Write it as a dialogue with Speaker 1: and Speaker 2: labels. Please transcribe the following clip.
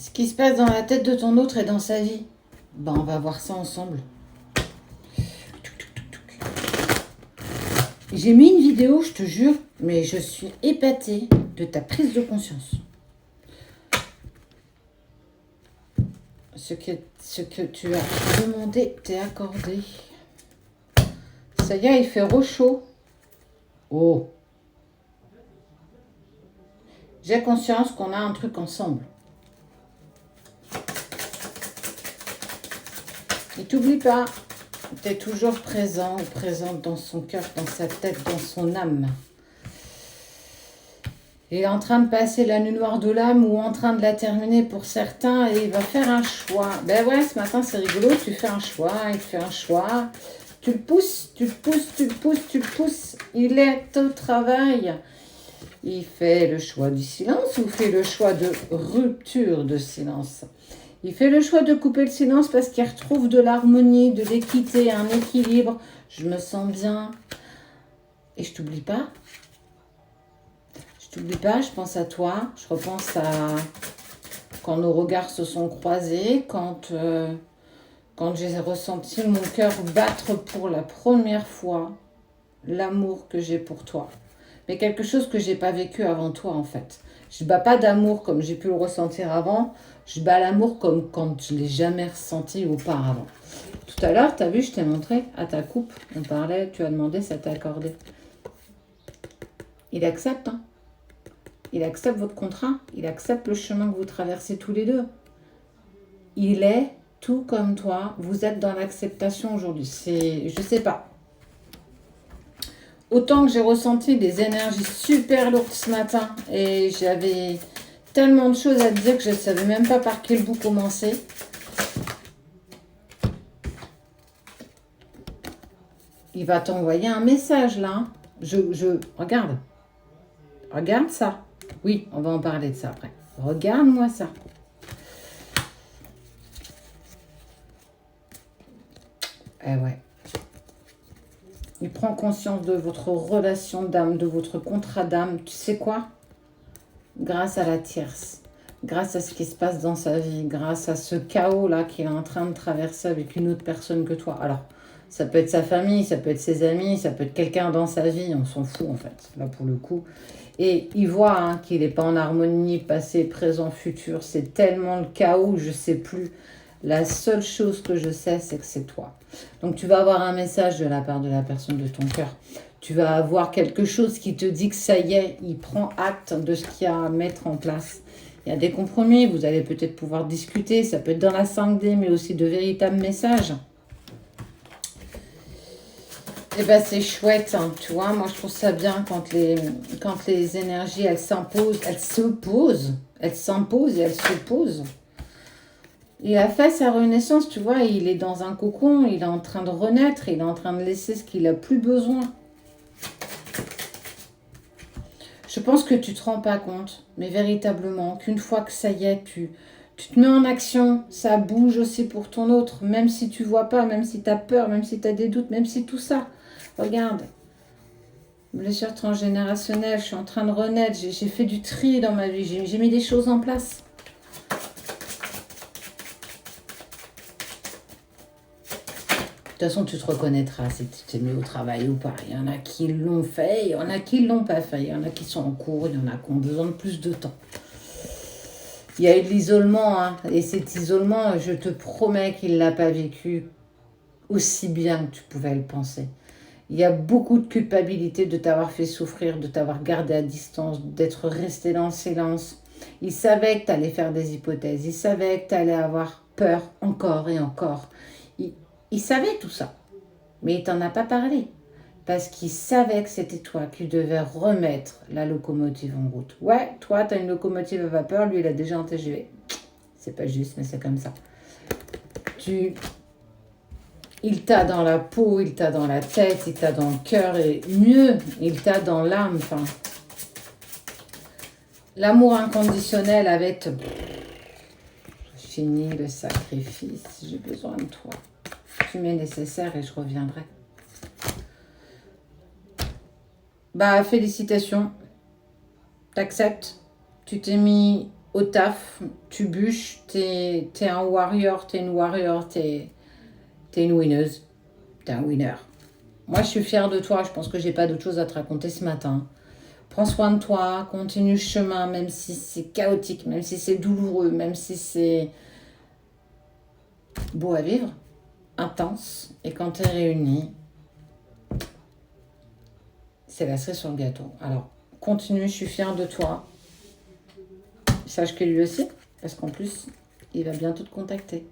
Speaker 1: Ce qui se passe dans la tête de ton autre et dans sa vie. Ben, on va voir ça ensemble. J'ai mis une vidéo, je te jure, mais je suis épatée de ta prise de conscience. Ce que tu as demandé t'est accordé. Ça y est, il fait chaud. Oh. J'ai conscience qu'on a un truc ensemble. Et t'oublie pas, tu es toujours présent ou présente dans son cœur, dans sa tête, dans son âme. Il est en train de passer la nuit noire de l'âme ou en train de la terminer pour certains et il va faire un choix. Ben ouais, ce matin c'est rigolo, tu fais un choix, il fait un choix. Tu le pousses, tu le pousses, tu le pousses, tu le pousses. Il est au travail. Il fait le choix du silence ou fait le choix de rupture de silence. Il fait le choix de couper le silence parce qu'il retrouve de l'harmonie, de l'équité, un équilibre. Je me sens bien. Et je t'oublie pas. Je t'oublie pas, je pense à toi. Je repense à quand nos regards se sont croisés, quand j'ai ressenti mon cœur battre pour la première fois l'amour que j'ai pour toi. Mais quelque chose que j'ai pas vécu avant toi en fait. Je bats pas d'amour comme j'ai pu le ressentir avant. Je bats l'amour comme quand je l'ai jamais ressenti auparavant. Tout à l'heure, tu as vu, je t'ai montré à ta coupe. On parlait, tu as demandé, ça t'a accordé. Il accepte, hein. Il accepte votre contrat. Il accepte le chemin que vous traversez tous les deux. Il est tout comme toi. Vous êtes dans l'acceptation aujourd'hui. Je sais pas. Autant que j'ai ressenti des énergies super lourdes ce matin et j'avais tellement de choses à te dire que je ne savais même pas par quel bout commencer. Il va t'envoyer un message là. Regarde. Regarde ça. Oui, on va en parler de ça après. Regarde-moi ça. Eh ouais. Il prend conscience de votre relation d'âme, de votre contrat d'âme. Tu sais quoi? Grâce à la tierce, grâce à ce qui se passe dans sa vie, grâce à ce chaos-là qu'il est en train de traverser avec une autre personne que toi. Alors, ça peut être sa famille, ça peut être ses amis, ça peut être quelqu'un dans sa vie, on s'en fout en fait, là pour le coup. Et il voit qu'il n'est pas en harmonie, passé, présent, futur. C'est tellement le chaos, je ne sais plus. La seule chose que je sais, c'est que c'est toi. Donc tu vas avoir un message de la part de la personne de ton cœur. Tu vas avoir quelque chose qui te dit que ça y est, il prend acte de ce qu'il y a à mettre en place. Il y a des compromis, vous allez peut-être pouvoir discuter, ça peut être dans la 5D, mais aussi de véritables messages. Eh ben c'est chouette, hein, tu vois, moi je trouve ça bien quand les énergies, elles s'imposent, elles s'opposent, elles s'imposent et elles s'opposent. Il a fait sa renaissance, tu vois, il est dans un cocon, il est en train de renaître, il est en train de laisser ce qu'il n'a plus besoin. Je pense que tu ne te rends pas compte, mais véritablement, qu'une fois que ça y est, tu te mets en action, ça bouge aussi pour ton autre, même si tu ne vois pas, même si tu as peur, même si tu as des doutes, même si tout ça. Regarde, blessure transgénérationnelle, je suis en train de renaître, j'ai fait du tri dans ma vie, j'ai mis des choses en place. De toute façon, tu te reconnaîtras si tu t'es mis au travail ou pas. Il y en a qui l'ont fait, il y en a qui ne l'ont pas fait. Il y en a qui sont en cours, il y en a qui ont besoin de plus de temps. Il y a eu de l'isolement, hein, et cet isolement, je te promets qu'il ne l'a pas vécu aussi bien que tu pouvais le penser. Il y a beaucoup de culpabilité de t'avoir fait souffrir, de t'avoir gardé à distance, d'être resté dans le silence. Il savait que tu allais faire des hypothèses, il savait que tu allais avoir peur encore et encore. Il savait tout ça, mais il t'en a pas parlé. Parce qu'il savait que c'était toi qui devais remettre la locomotive en route. Ouais, toi, tu as une locomotive à vapeur, lui, il a déjà un TGV. C'est pas juste, mais c'est comme ça. Il t'a dans la peau, il t'a dans la tête, il t'a dans le cœur, et mieux, il t'a dans l'âme. Enfin, l'amour inconditionnel avec... Fini le sacrifice, j'ai besoin de toi. Tu m'es nécessaire et je reviendrai. Bah, félicitations. T'acceptes. Tu t'es mis au taf, tu bûches, t'es un warrior, t'es une warrior, t'es une winneuse, t'es un winner. Moi, je suis fière de toi. Je pense que j'ai pas d'autre chose à te raconter ce matin. Prends soin de toi, continue le chemin, même si c'est chaotique, même si c'est douloureux, même si c'est beau à vivre, intense. Et quand t'es réunis, c'est la cerise sur le gâteau. Alors, continue, je suis fière de toi. Sache que lui aussi, parce qu'en plus, il va bientôt te contacter.